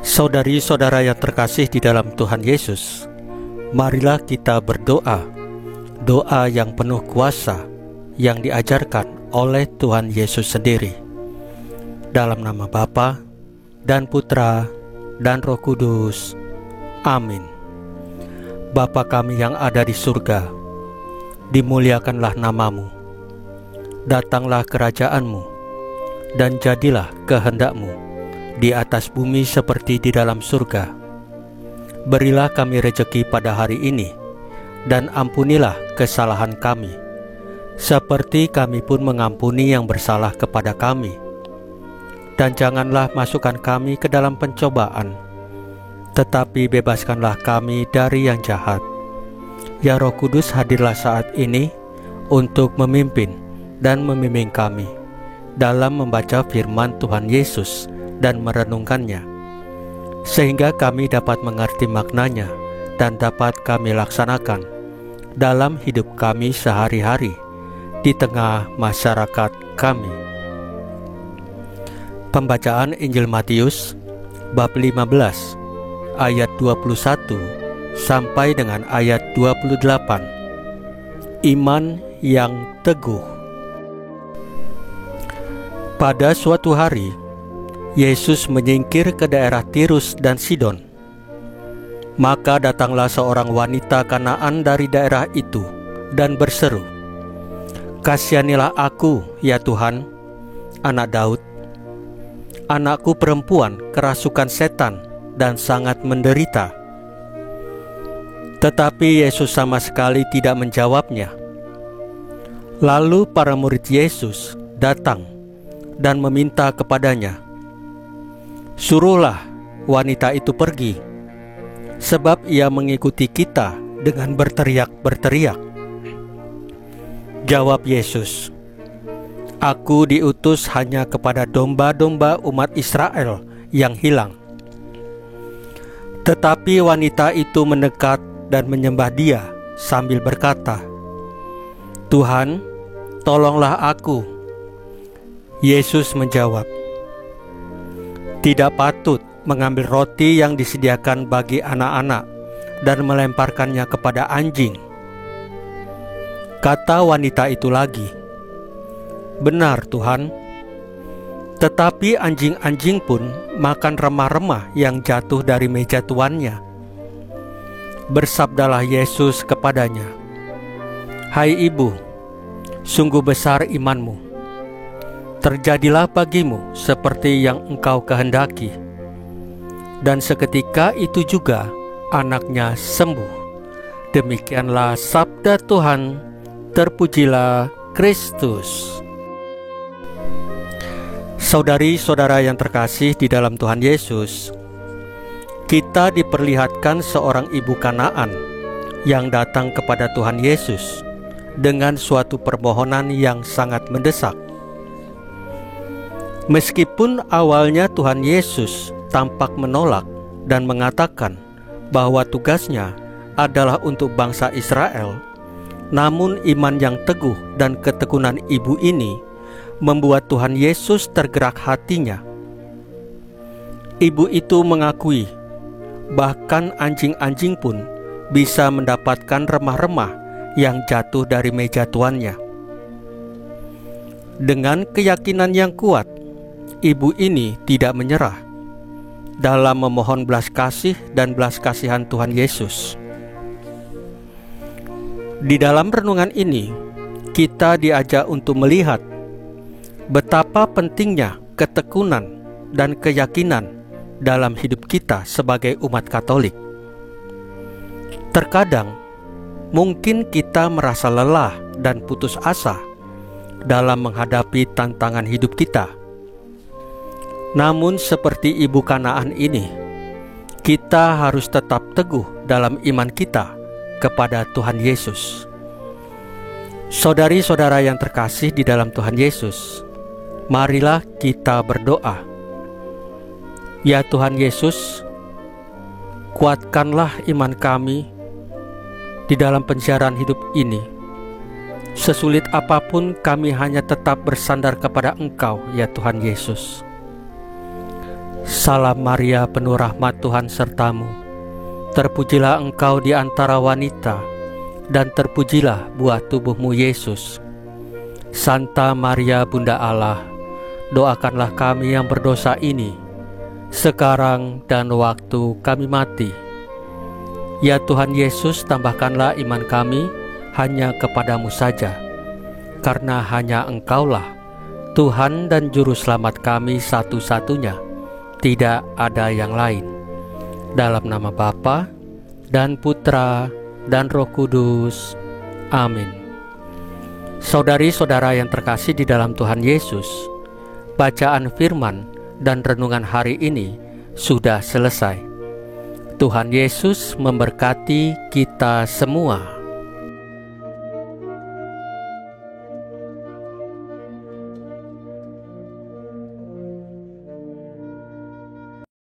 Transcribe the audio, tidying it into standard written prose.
Saudari-saudara yang terkasih di dalam Tuhan Yesus, marilah kita berdoa, doa yang penuh kuasa yang diajarkan oleh Tuhan Yesus sendiri. Dalam nama Bapa dan Putra dan Roh Kudus. Amin. Bapa kami yang ada di surga, dimuliakanlah namamu. Datanglah kerajaanmu, dan jadilah kehendakmu di atas bumi seperti di dalam surga. Berilah kami rejeki pada hari ini, dan ampunilah kesalahan kami, seperti kami pun mengampuni yang bersalah kepada kami. Dan janganlah masukkan kami ke dalam pencobaan, tetapi bebaskanlah kami dari yang jahat. Ya Roh Kudus, hadirlah saat ini untuk memimpin dan membimbing kami dalam membaca firman Tuhan Yesus dan merenungkannya, sehingga kami dapat mengerti maknanya dan dapat kami laksanakan dalam hidup kami sehari-hari di tengah masyarakat kami. Pembacaan Injil Matius bab 15 ayat 21 sampai dengan ayat 28. Iman yang teguh. Pada suatu hari, Yesus menyingkir ke daerah Tirus dan Sidon. Maka datanglah seorang wanita Kanaan dari daerah itu dan berseru, "Kasihanilah aku, ya Tuhan, anak Daud. Anakku perempuan kerasukan setan dan sangat menderita." Tetapi Yesus sama sekali tidak menjawabnya. Lalu para murid Yesus datang dan meminta kepadanya, "Suruhlah wanita itu pergi, sebab ia mengikuti kita dengan berteriak-berteriak." Jawab Yesus, "Aku diutus hanya kepada domba-domba umat Israel yang hilang." Tetapi wanita itu mendekat dan menyembah Dia sambil berkata, "Tuhan, tolonglah aku." Yesus menjawab, "Tidak patut mengambil roti yang disediakan bagi anak-anak dan melemparkannya kepada anjing." Kata wanita itu lagi, "Benar Tuhan, tetapi anjing-anjing pun makan remah-remah yang jatuh dari meja tuannya." Bersabdalah Yesus kepadanya, "Hai ibu, sungguh besar imanmu. Terjadilah bagimu seperti yang engkau kehendaki." Dan seketika itu juga anaknya sembuh. Demikianlah sabda Tuhan. Terpujilah Kristus. Saudari-saudara yang terkasih di dalam Tuhan Yesus, kita diperlihatkan seorang ibu Kanaan yang datang kepada Tuhan Yesus dengan suatu permohonan yang sangat mendesak. Meskipun awalnya Tuhan Yesus tampak menolak dan mengatakan bahwa tugasnya adalah untuk bangsa Israel, namun iman yang teguh dan ketekunan ibu ini membuat Tuhan Yesus tergerak hatinya. Ibu itu mengakui bahkan anjing-anjing pun bisa mendapatkan remah-remah yang jatuh dari meja tuannya. Dengan keyakinan yang kuat, ibu ini tidak menyerah dalam memohon belas kasih dan belas kasihan Tuhan Yesus. Di dalam renungan ini, kita diajak untuk melihat betapa pentingnya ketekunan dan keyakinan dalam hidup kita sebagai umat Katolik. Terkadang, mungkin kita merasa lelah dan putus asa dalam menghadapi tantangan hidup kita. Namun seperti ibu Kanaan ini, kita harus tetap teguh dalam iman kita kepada Tuhan Yesus. Saudari-saudara yang terkasih di dalam Tuhan Yesus, marilah kita berdoa. Ya Tuhan Yesus, kuatkanlah iman kami di dalam penjarahan hidup ini. Sesulit apapun kami hanya tetap bersandar kepada Engkau, ya Tuhan Yesus. Salam Maria, penuh rahmat, Tuhan sertamu. Terpujilah engkau di antara wanita, dan terpujilah buah tubuhmu Yesus. Santa Maria Bunda Allah, doakanlah kami yang berdosa ini, sekarang dan waktu kami mati. Ya Tuhan Yesus, tambahkanlah iman kami hanya kepadamu saja, karena hanya Engkaulah Tuhan dan Juru Selamat kami satu-satunya, tidak ada yang lain. Dalam nama Bapa dan Putra dan Roh Kudus. Amin. Saudari-saudara yang terkasih di dalam Tuhan Yesus, bacaan firman dan renungan hari ini sudah selesai. Tuhan Yesus memberkati kita semua.